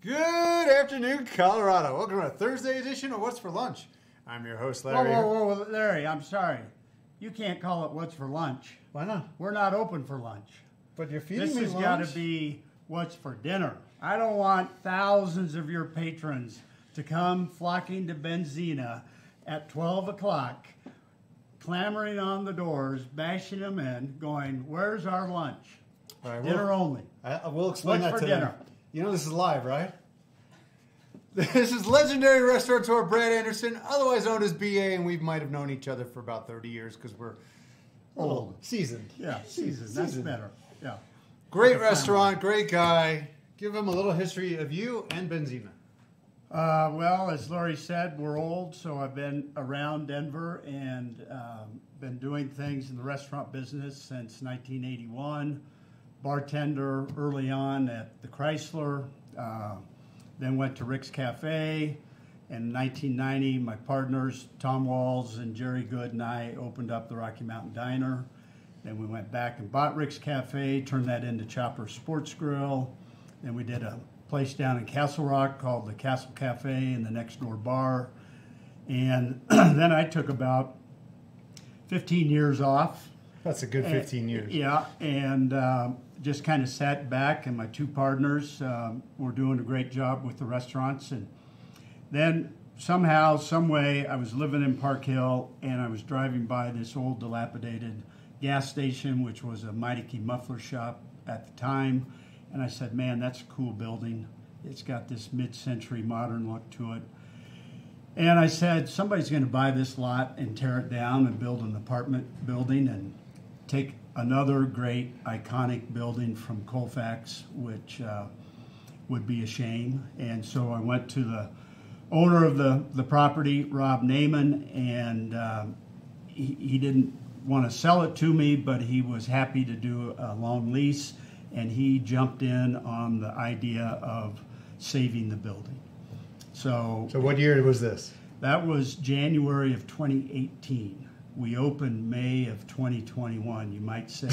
Good afternoon, Colorado. Welcome to our Thursday edition of What's for Lunch. I'm your host, Larry. Whoa, Larry, I'm sorry. You can't call it What's for Lunch. Why not? We're not open for lunch. But you're feeding This me has lunch. got to be What's for Dinner. I don't want thousands of your patrons to come flocking to Benzina at 12 o'clock, clamoring on the doors, bashing them in, going, "Where's our lunch?" All right, Dinner only. We'll explain What's that for to them. dinner? You know this is live, right? This is legendary restaurateur Brad Anderson, otherwise known as BA, and we might have known each other for about 30 years because we're old. Seasoned. Yeah, seasoned. That's better. Yeah. Great Like a restaurant, great guy. Give him a little history of you and Benzina. Well, as Laurie said, we're old, so I've been around Denver and been doing things in the restaurant business since 1981. Bartender early on at the Chrysler, then went to Rick's Cafe. In 1990, my partners, Tom Walls and Jerry Good, and I opened up the Rocky Mountain Diner. Then we went back and bought Rick's Cafe, turned that into Chopper Sports Grill. Then we did a place down in Castle Rock called the Castle Cafe and the Next Door Bar. And then I took about 15 years off. That's a good 15 years. Yeah, and just kind of sat back, and my two partners were doing a great job with the restaurants. And then somehow, some way, I was living in Park Hill, and I was driving by this old dilapidated gas station, which was a Meineke muffler shop at the time. And I said, man, that's a cool building. It's got this mid-century modern look to it. And I said, somebody's going to buy this lot and tear it down and build an apartment building and take another great iconic building from Colfax, which would be a shame. And so I went to the owner of the property, Rob Naiman, and he didn't want to sell it to me, but he was happy to do a long lease, and he jumped in on the idea of saving the building. So what year was this? That was January of 2018. We opened May of 2021. You might say,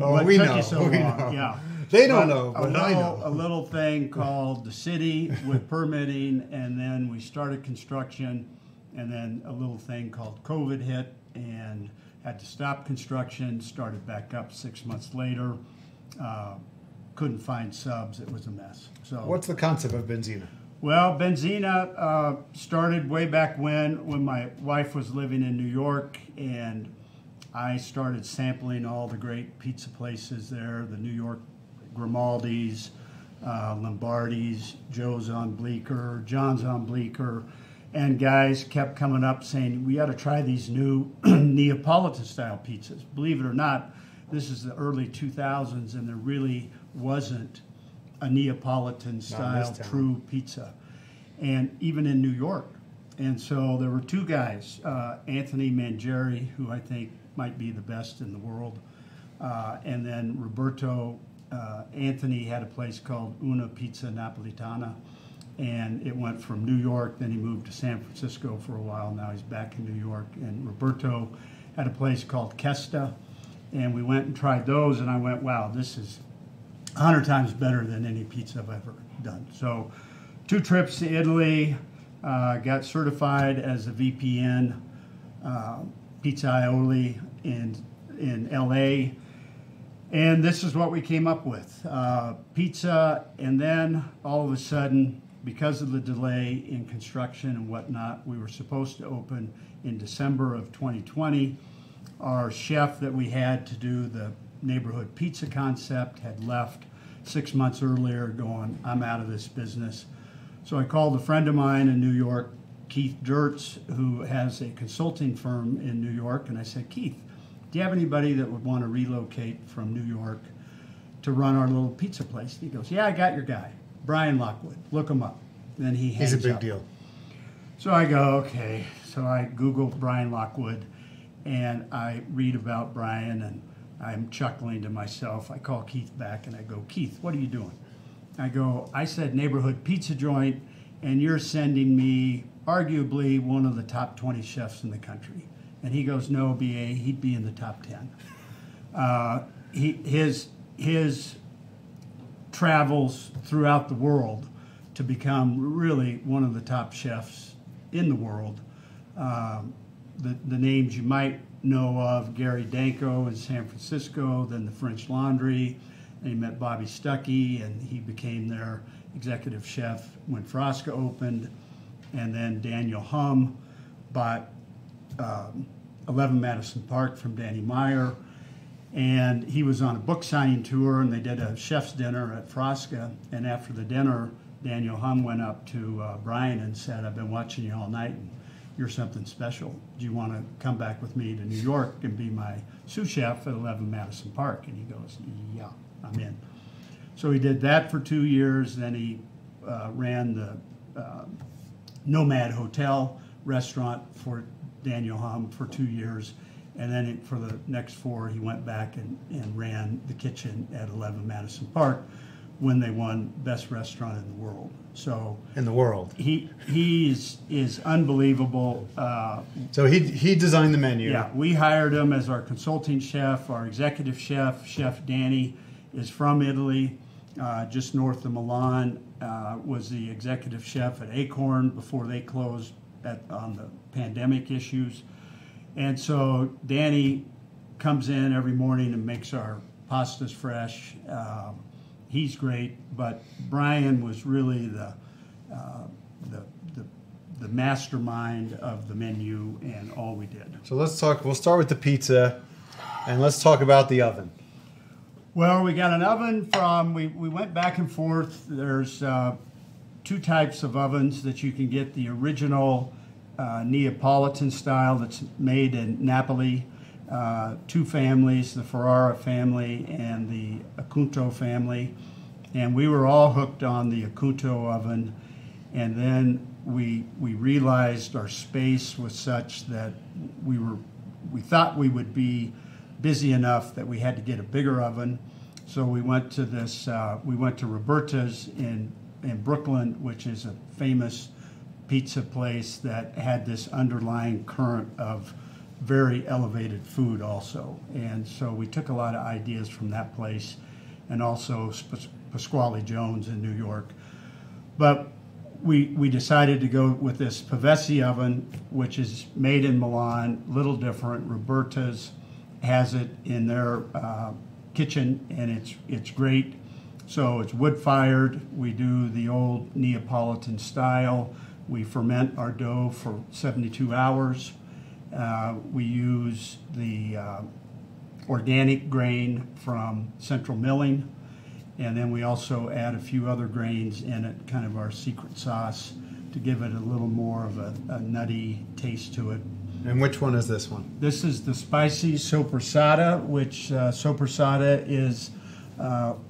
Oh, we know. We know. Yeah, They don't know, but I know. A little thing called the city with permitting, and then we started construction, and then a little thing called COVID hit, and had to stop construction. Started back up 6 months later. Couldn't find subs. It was a mess. So What's the concept of Benzina? well, Benzina started way back when my wife was living in New York, and I started sampling all the great pizza places there, the New York Grimaldi's, Lombardi's, Joe's on Bleecker, John's on Bleecker, and guys kept coming up saying, we got to try these new Neapolitan-style pizzas. Believe it or not, this is the early 2000s, and there really wasn't a Neapolitan-style true pizza, and even in New York. And so there were two guys, Anthony Mangieri, who I think might be the best in the world, and then Roberto. Anthony had a place called Una Pizza Napolitana, and it went from New York, then he moved to San Francisco for a while, now he's back in New York. And Roberto had a place called Kesta, and we went and tried those, and I went, wow, this is 100 times better than any pizza I've ever done. So 2 trips to Italy, got certified as a VPN, Pizza Aioli in LA, and this is what we came up with, pizza. And then all of a sudden, because of the delay in construction and whatnot, we were supposed to open in December of 2020. Our chef that we had to do the neighborhood pizza concept had left 6 months earlier, going, I'm out of this business. So I called a friend of mine in New York, Keith Dirtz, who has a consulting firm in New York, and I said, Keith, do you have anybody that would want to relocate from New York to run our little pizza place? He goes, yeah, I got your guy, Brian Lockwood. Look him up. And then he hangs He's a big up. deal. So I go, okay. So I Googled Brian Lockwood, and I read about Brian, and I'm chuckling to myself. I call Keith back, and I go, Keith, what are you doing? I said neighborhood pizza joint, and you're sending me arguably one of the top 20 chefs in the country. And he goes, no, BA, he'd be in the top 10. His travels throughout the world to become really one of the top chefs in the world. The names you might know of, Gary Danko in San Francisco, then the French Laundry, and he met Bobby Stuckey, and he became their executive chef when Frasca opened, and then Daniel Hum bought 11 Madison Park from Danny Meyer, and he was on a book signing tour, and they did a chef's dinner at Frasca, and after the dinner, Daniel Hum went up to Brian and said, "I've been watching you all night, and you're something special. Do you want to come back with me to New York and be my sous chef at 11 Madison Park?" And he goes, "Yeah, I'm in." So he did that for 2 years. Then he ran the Nomad Hotel restaurant for Daniel Hum for 2 years. And then for the next 4, he went back and ran the kitchen at 11 Madison Park when they won Best Restaurant in the World. So In the world. he is unbelievable. So he designed the menu. Yeah, we hired him as our consulting chef. Our executive chef, Chef Danny, is from Italy, just north of Milan. Was the executive chef at Acorn before they closed on the pandemic issues. And so Danny comes in every morning and makes our pastas fresh. He's great, but Brian was really the mastermind of the menu and all we did. So let's talk. We'll start with the pizza, and let's talk about the oven. Well, we got an oven from, we went back and forth. There's 2 types of ovens that you can get. The original Neapolitan style that's made in Napoli. 2 families, the Ferrara family and the Acunto family. And we were all hooked on the Acunto oven. And then we realized our space was such that we thought we would be busy enough that we had to get a bigger oven. So we went to Roberta's in Brooklyn, which is a famous pizza place that had this underlying current of very elevated food also. And so we took a lot of ideas from that place, and also Pasquale Jones in New York. But we decided to go with this Pavesi oven, which is made in Milan, little different. Roberta's has it in their kitchen, and it's great. So it's wood fired. We do the old Neapolitan style. We ferment our dough for 72 hours. We use the organic grain from Central Milling, and then we also add a few other grains in it, kind of our secret sauce, to give it a little more of a nutty taste to it. And which one is this one? This is the spicy soppressata, which soppressata is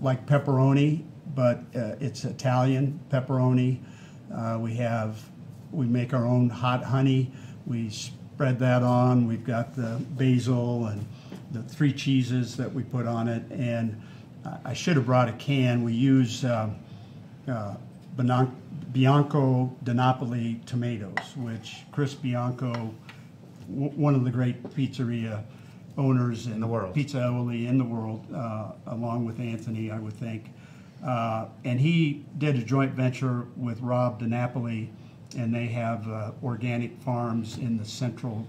like pepperoni, but it's Italian pepperoni. We make our own hot honey. We spread that on. We've got the basil and the 3 cheeses that we put on it. And I should have brought a can. We use Bianco di Napoli tomatoes, which Chris Bianco, one of the great pizzeria owners in the world, Pizzaoli in the world, along with Anthony, I would think. And he did a joint venture with Rob Di Napoli, and they have organic farms in the central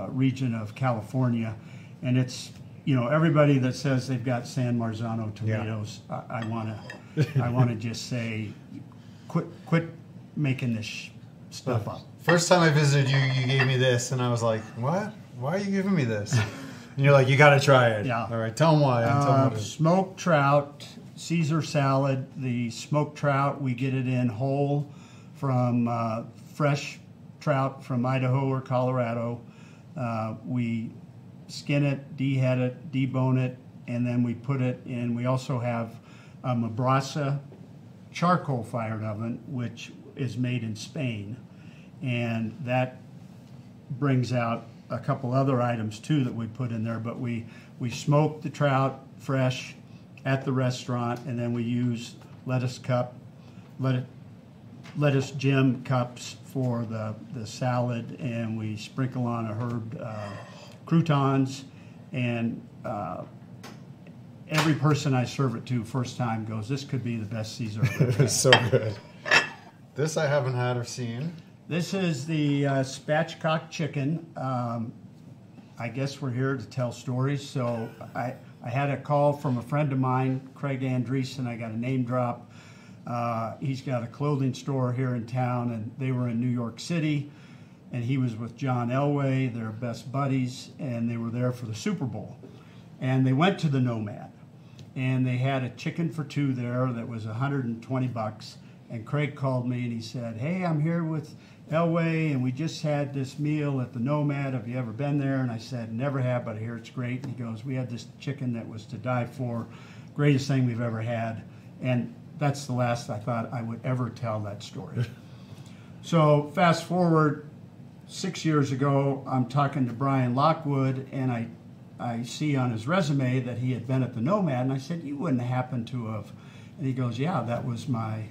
region of California. And it's, everybody that says they've got San Marzano tomatoes, yeah. I want to just say, quit making this stuff up. First time I visited you, you gave me this, and I was like, what? Why are you giving me this? And you're like, you got to try it. Yeah. All right, tell them why. Tell them what it is. Smoked trout, Caesar salad. The smoked trout, we get it in whole from fresh trout from Idaho or Colorado. We skin it, dehead it, debone it, and then we put it in. We also have a Mabrasa charcoal-fired oven, which is made in Spain. And that brings out a couple other items too that we put in there, but we smoke the trout fresh at the restaurant, and then we use lettuce gem cups for the salad, and we sprinkle on a herb croutons, and every person I serve it to first time goes, this could be the best Caesar I've ever had. It's so good. This I haven't had or seen. This is the spatchcock chicken. I guess we're here to tell stories. So I had a call from a friend of mine, Craig Andreessen. I got a name drop. He's got a clothing store here in town, and they were in New York City. And he was with John Elway, their best buddies, and they were there for the Super Bowl. And they went to the Nomad, and they had a chicken for two there that was $120. And Craig called me and he said, "Hey, I'm here with Elway, and we just had this meal at the Nomad. Have you ever been there?" And I said, "Never have, but I hear it's great." And he goes, "We had this chicken that was to die for, greatest thing we've ever had." And that's the last I thought I would ever tell that story. So fast forward 6 years ago, I'm talking to Brian Lockwood, and I see on his resume that he had been at the Nomad, and I said, "You wouldn't happen to have," and he goes, "Yeah, that was my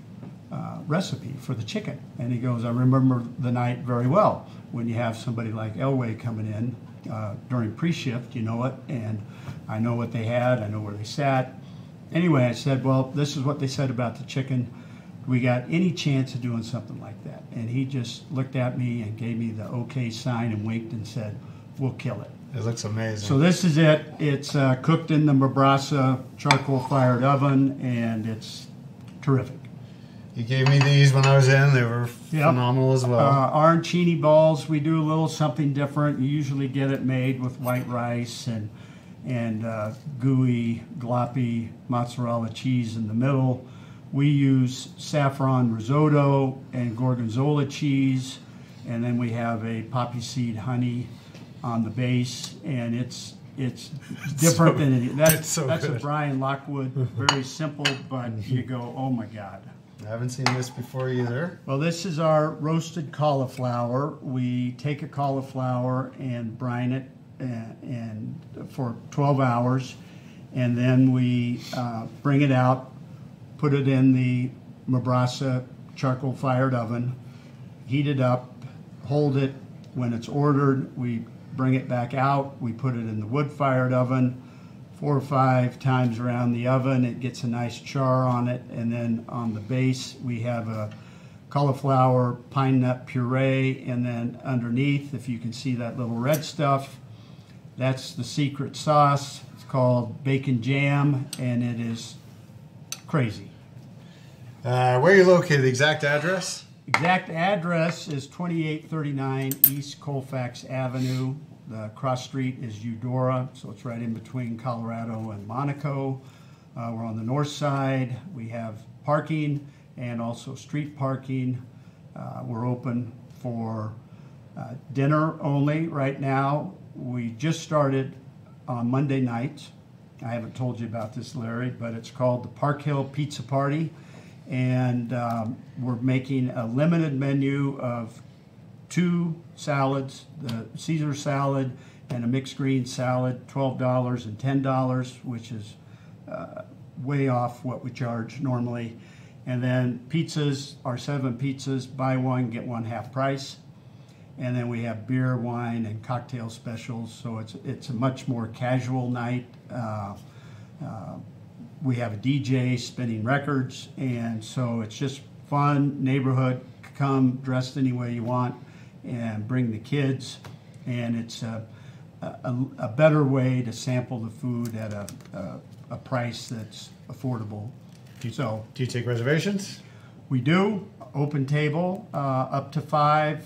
recipe for the chicken." And he goes, "I remember the night very well when you have somebody like Elway coming in during pre-shift, you know it, and I know what they had, I know where they sat." Anyway, I said, "Well, this is what they said about the chicken. We got any chance of doing something like that?" And he just looked at me and gave me the okay sign and winked and said, "We'll kill it." It looks amazing. So this is it. It's cooked in the Mabrassa charcoal-fired oven, and it's terrific. You gave me these when I was in. They were phenomenal as well. Arancini balls, we do a little something different. You usually get it made with white rice and gooey, gloppy mozzarella cheese in the middle. We use saffron risotto and gorgonzola cheese, and then we have a poppy seed honey on the base, and it's different than any. That's a Brian Lockwood, very simple, but you go, oh my God. I haven't seen this before either. Well, this is our roasted cauliflower. We take a cauliflower and brine it and for 12 hours, and then we bring it out, put it in the Mabrassa charcoal-fired oven, heat it up, hold it. When it's ordered, we bring it back out. We put it in the wood-fired oven 4 or 5 times around the oven. It gets a nice char on it, and then on the base we have a cauliflower pine nut puree, and then underneath, if you can see that little red stuff, that's the secret sauce. It's called bacon jam, and it is crazy. Where are you located? The exact address? Exact address is 2839 East Colfax Avenue. The cross street is Eudora, so it's right in between Colorado and Monaco. We're on the north side. We have parking and also street parking. We're open for dinner only right now. We just started on Monday night. I haven't told you about this, Larry, but it's called the Park Hill Pizza Party. And we're making a limited menu of 2 salads, the Caesar salad and a mixed green salad, $12 and $10, which is way off what we charge normally. And then pizzas, our 7 pizzas, buy one, get one half price. And then we have beer, wine, and cocktail specials, so it's a much more casual night. We have a DJ spinning records, and so it's just fun, neighborhood. Come dressed any way you want and bring the kids, and it's a better way to sample the food at a price that's affordable. Do you take reservations? We do. Open table, up to 5,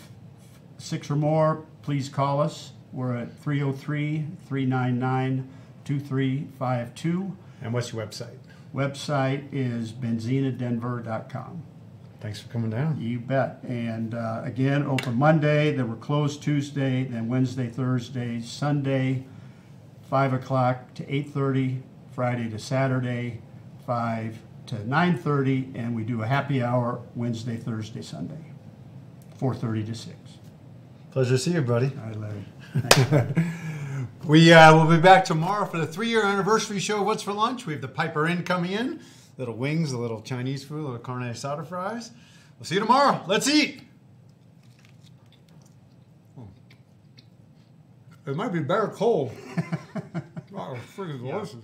6 or more, please call us. We're at 303-399-2352. And what's your website? Website is benzinadenver.com. Thanks for coming down. You bet. And again, open Monday, then we're closed Tuesday, then Wednesday, Thursday, Sunday, 5 o'clock to 8:30, Friday to Saturday, 5 to 9:30, and we do a happy hour Wednesday, Thursday, Sunday, 4:30 to 6. Pleasure to see you, buddy. All right, Larry. Thanks. We will be back tomorrow for the 3-year anniversary show. What's for lunch? We have the Piper Inn coming in. Little wings, a little Chinese food, a little carne asada fries. We'll see you tomorrow. Let's eat. It might be better cold. Oh, freaking delicious.